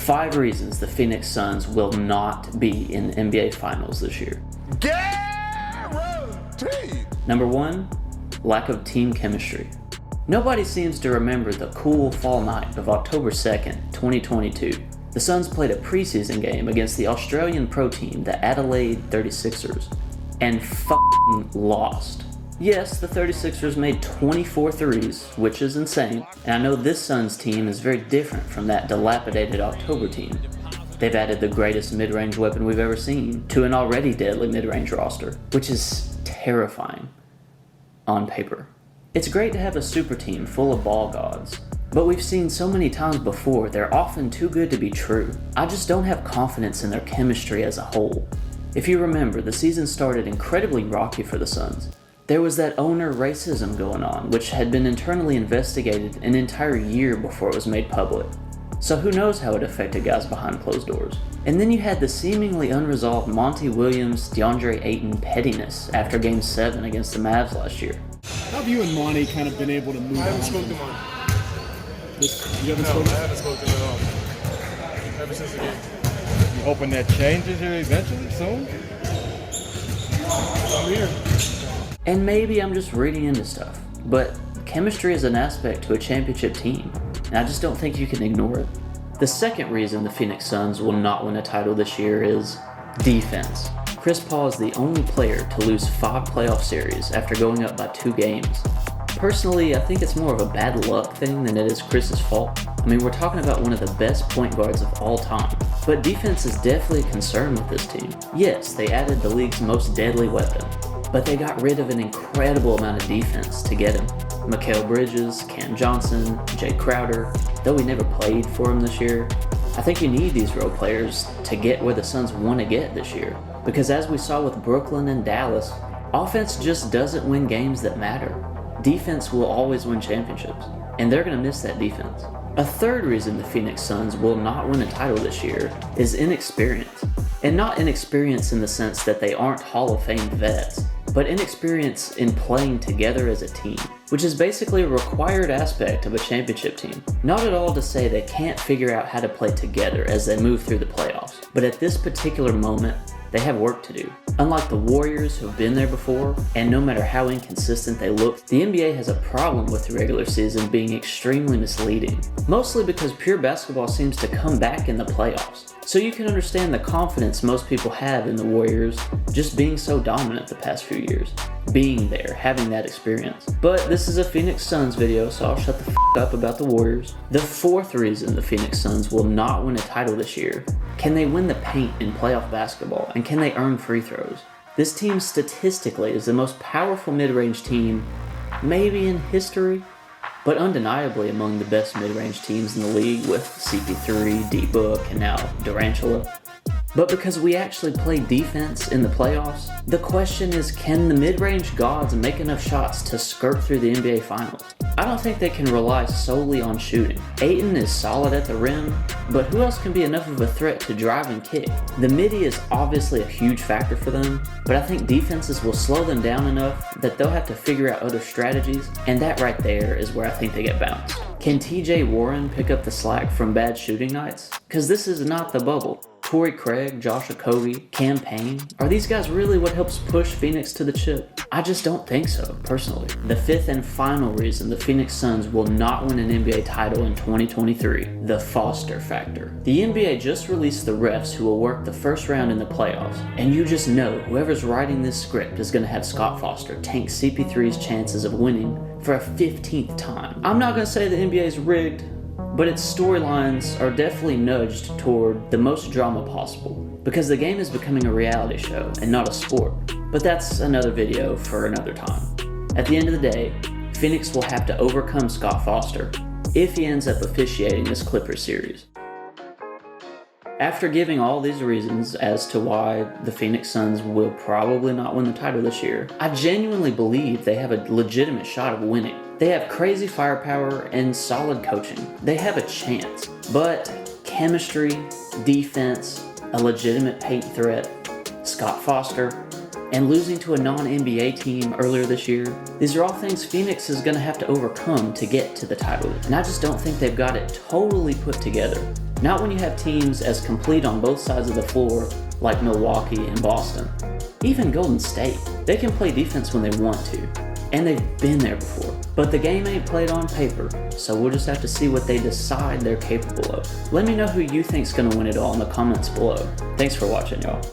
5 reasons the Phoenix Suns will not be in the NBA Finals this year. Guaranteed! Number 1, lack of team chemistry. Nobody seems to remember the cool fall night of October 2nd, 2022. The Suns played a preseason game against the Australian pro team, the Adelaide 36ers, and f***ing lost. Yes, the 36ers made 24 threes, which is insane, and I know this Suns team is very different from that dilapidated October team. They've added the greatest mid-range weapon we've ever seen to an already deadly mid-range roster, which is terrifying on paper. It's great to have a super team full of ball gods, but we've seen so many times before they're often too good to be true. I just don't have confidence in their chemistry as a whole. If you remember, the season started incredibly rocky for the Suns. There was that owner racism going on, which had been internally investigated an entire year before it was made public. So who knows how it affected guys behind closed doors. And then you had the seemingly unresolved Monty Williams, DeAndre Ayton pettiness after Game 7 against the Mavs last year. How have you and Monty kind of been able to move on? I haven't spoken to Monty. You haven't No, spoken? I haven't spoken at all. Ever since the game. You hoping that changes here eventually, soon? I'm here. And maybe I'm just reading into stuff, but chemistry is an aspect to a championship team, and I just don't think you can ignore it. The second reason the Phoenix Suns will not win a title this year is defense. Chris Paul is the only player to lose 5 playoff series after going up by 2 games. Personally, I think it's more of a bad luck thing than it is Chris's fault. I mean, we're talking about one of the best point guards of all time. But defense is definitely a concern with this team. Yes, they added the league's most deadly weapon, but they got rid of an incredible amount of defense to get him. Mikal Bridges, Cam Johnson, Jay Crowder, though we never played for him this year. I think you need these role players to get where the Suns want to get this year. Because as we saw with Brooklyn and Dallas, offense just doesn't win games that matter. Defense will always win championships, and they're going to miss that defense. A third reason the Phoenix Suns will not win a title this year is inexperience. And not inexperience in the sense that they aren't Hall of Fame vets, but inexperience in playing together as a team, which is basically a required aspect of a championship team. Not at all to say they can't figure out how to play together as they move through the playoffs, but at this particular moment, they have work to do. Unlike the Warriors who have been there before, and no matter how inconsistent they look, the NBA has a problem with the regular season being extremely misleading. Mostly because pure basketball seems to come back in the playoffs. So you can understand the confidence most people have in the Warriors just being so dominant the past few years. Being there, having that experience. But this is a Phoenix Suns video, so I'll shut the f*** up about the Warriors. The fourth reason the Phoenix Suns will not win a title this year: can they win the paint in playoff basketball, and can they earn free throws? This team statistically is the most powerful mid-range team, maybe in history, but undeniably among the best mid-range teams in the league with CP3, D-Book, and now Durantula. But because we actually play defense in the playoffs, the question is, can the mid-range gods make enough shots to skirt through the NBA Finals? I don't think they can rely solely on shooting. Ayton is solid at the rim, but who else can be enough of a threat to drive and kick? The Middy is obviously a huge factor for them, but I think defenses will slow them down enough that they'll have to figure out other strategies, and that right there is where I think they get bounced. Can TJ Warren pick up the slack from bad shooting nights? Because this is not the bubble. Torrey Craig, Josh Okogie, Cam Payne, are these guys really what helps push Phoenix to the chip? I just don't think so, personally. The fifth and final reason the Phoenix Suns will not win an NBA title in 2023, the Foster factor. The NBA just released the refs who will work the first round in the playoffs, and you just know whoever's writing this script is going to have Scott Foster tank CP3's chances of winning for a 15th time. I'm not going to say the NBA is rigged, but its storylines are definitely nudged toward the most drama possible, because the game is becoming a reality show and not a sport. But that's another video for another time. At the end of the day, Phoenix will have to overcome Scott Foster if he ends up officiating this Clippers series. After giving all these reasons as to why the Phoenix Suns will probably not win the title this year, I genuinely believe they have a legitimate shot of winning. They have crazy firepower and solid coaching. They have a chance. But chemistry, defense, a legitimate paint threat, Scott Foster, and losing to a non-NBA team earlier this year, these are all things Phoenix is going to have to overcome to get to the title. And I just don't think they've got it totally put together. Not when you have teams as complete on both sides of the floor like Milwaukee and Boston. Even Golden State. They can play defense when they want to, and they've been there before. But the game ain't played on paper, so we'll just have to see what they decide they're capable of. Let me know who you think's gonna win it all in the comments below. Thanks for watching, y'all.